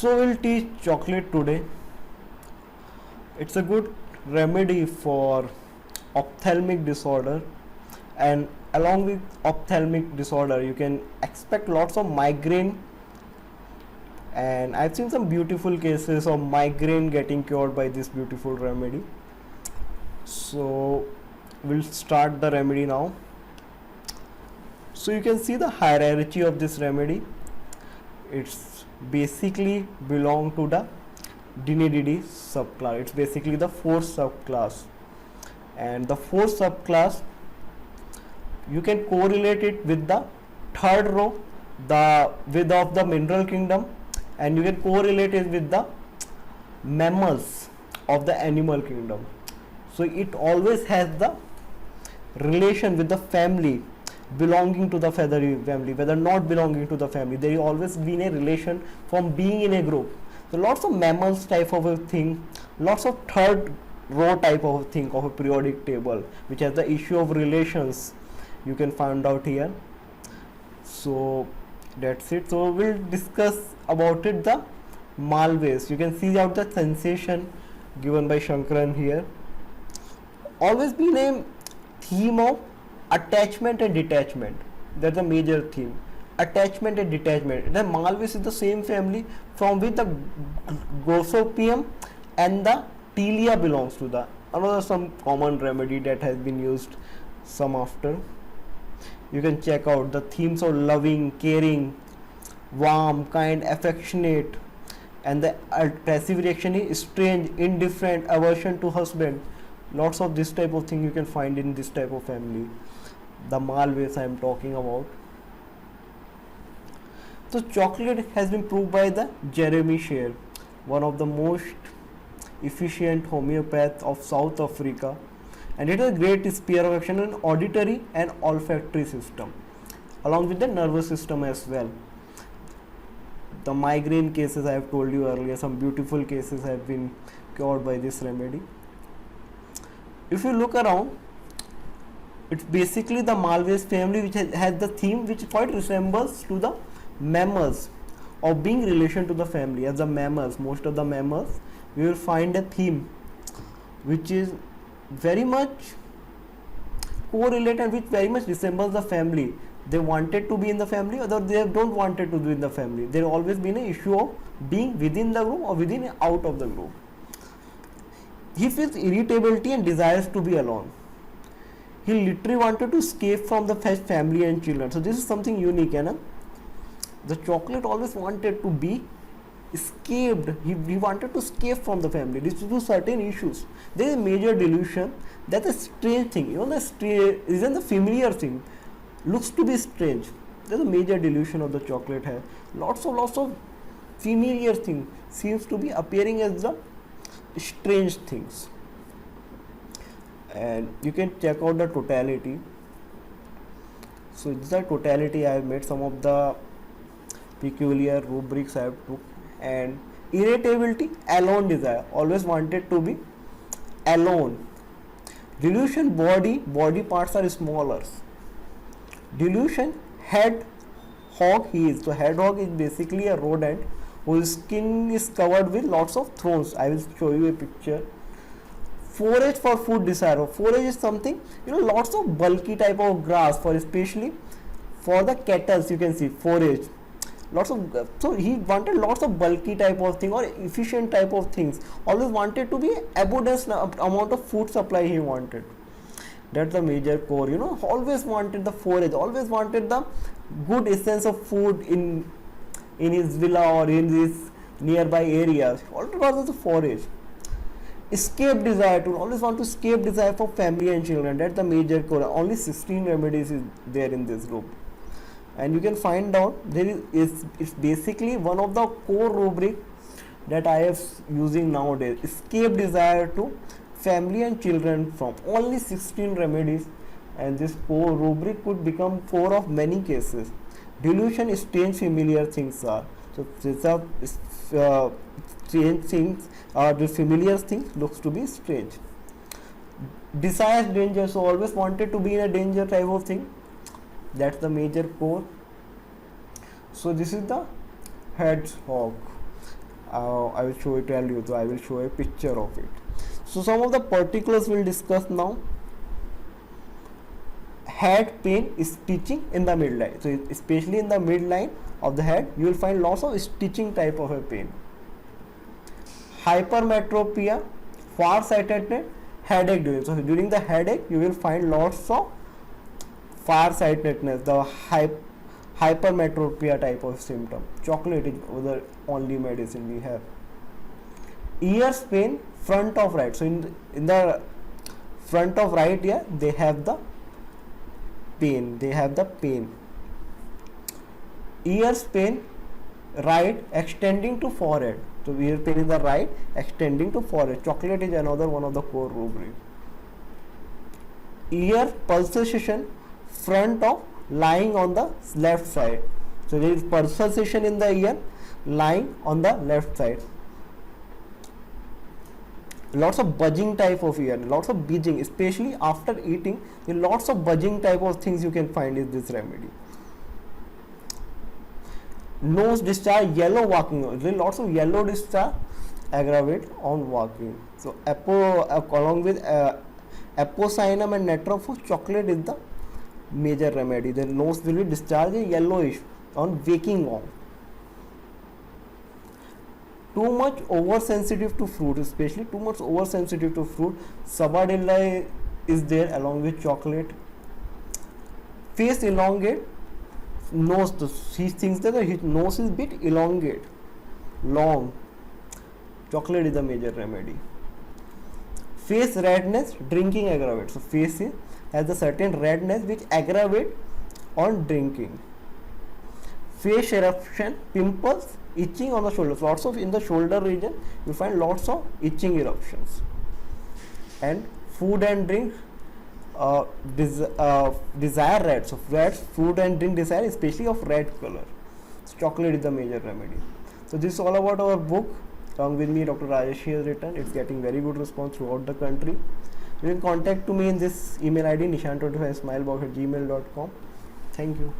So we'll teach chocolate today. It's a good remedy for ophthalmic disorder, and along with ophthalmic disorder you can expect lots of migraine, and I've seen some beautiful cases of migraine getting cured by this beautiful remedy. So we'll start the remedy now. So you can see the hierarchy of this remedy. It's basically belong to the Dinididi subclass. It's basically the fourth subclass, and the fourth subclass you can correlate it with the third row, the with of the mineral kingdom, and you can correlate it with the mammals of the animal kingdom. So it always has the relation with the family belonging to the feathery family, whether not belonging to the family. There is always been a relation from being in a group. So lots of mammals type of a thing, lots of third row type of a thing of a periodic table which has the issue of relations you can find out here. So that's it. So we'll discuss about it, the Malvaceae. You can see out the sensation given by Shankaran here. Always been a theme of attachment and detachment. That's a major theme. Attachment and detachment. The Malvaceae is the same family from which the Gossypium and the Tilia belongs to. The another some common remedy that has been used some after. You can check out the themes of loving, caring, warm, kind, affectionate, and the passive reaction is strange, indifferent, aversion to husband. Lots of this type of thing you can find in this type of family, the Malvaceae I am talking about. So chocolate has been proved by the Jeremy Sher, one of the most efficient homeopath of South Africa, and it has a great sphere of action in auditory and olfactory system, along with the nervous system as well. The migraine cases I have told you earlier, some beautiful cases have been cured by this remedy. If you look around, it's basically the Malvaceae family which has the theme which quite resembles to the mammals of being relation to the family. As the mammals, most of the mammals, we will find a theme which is very much correlated and which very much resembles the family. They wanted to be in the family, or they don't wanted to be in the family. There always been an issue of being within the group or within out of the group. He feels irritability and desires to be alone. He literally wanted to escape from the family and children. So this is something unique, you. The chocolate always wanted to be escaped. He wanted to escape from the family. This to certain issues. There is a major delusion. That's a strange thing. You know, isn't the familiar thing looks to be strange. There's a major delusion of the chocolate hair. Lots of familiar thing seems to be appearing as the strange things. And you can check out the totality. So it's the totality. I have made some of the peculiar rubrics I have took. And irritability, alone desire, always wanted to be alone. Delusion, body parts are smaller. Delusion, head hog, he is. So head hog is basically a rodent whose skin is covered with lots of thorns. I will show you a picture. Forage for food desire. Forage is something, lots of bulky type of grass, for especially for the cattle. You can see forage. So he wanted lots of bulky type of thing or efficient type of things. Always wanted to be abundance amount of food supply he wanted. That's the major core. Always wanted the forage. Always wanted the good essence of food in his villa or in his nearby areas. Always the forage. Escape desire, to always want to escape desire for family and children. That's the major core. Only 16 remedies is there in this group. And you can find out it's basically one of the core rubric that I have using nowadays. Escape desire to family and children from only 16 remedies, and this core rubric could become core of many cases. Delusion, strange familiar things are. So these are strange things, the familiar things looks to be strange. Desires danger, so always wanted to be in a danger type of thing. That's the major core. So this is the hedgehog. I will tell you, so I will show a picture of it. So some of the particulars we'll discuss now. Head pain is stitching in the midline. So especially in the midline of the head, you will find lots of stitching type of a pain. Hypermetropia, farsightedness, headache during. So during the headache, you will find lots of farsightedness, the hypermetropia type of symptom. Chocolate is the only medicine we have. Ears pain, front of right. So in the front of right ear, they have the pain. Ears pain, right extending to forehead. So ear pain in the right extending to forehead. Chocolate is another one of the core rubric. Ear pulsation, front of lying on the left side. So there is pulsation in the ear lying on the left side. Lots of budging type of ear, lots of budging, especially after eating. Lots of budging type of things you can find in this remedy. Nose discharge, yellow walking. Lots of yellow discharge aggravate on walking. So along with apocyinum and natrophox, chocolate is the major remedy. The nose will be discharged yellowish on waking up. Too much oversensitive to fruit, especially too much oversensitive to fruit. Sabadilla is there along with chocolate. Face elongate, nose. He thinks that his nose is bit elongate, long. Chocolate is the major remedy. Face redness, drinking aggravate. So face has a certain redness which aggravate on drinking. Face eruption, pimples, itching on the shoulders. Lots of in the shoulder region you find lots of itching eruptions. And food and drink desire red. So red food and drink desire, especially of red color. So chocolate is the major remedy. So this is all about our book. Along with me, Dr. Rajesh has written. It's getting very good response throughout the country. You can contact me in this email ID nishan25smilebox@gmail.com. Thank you.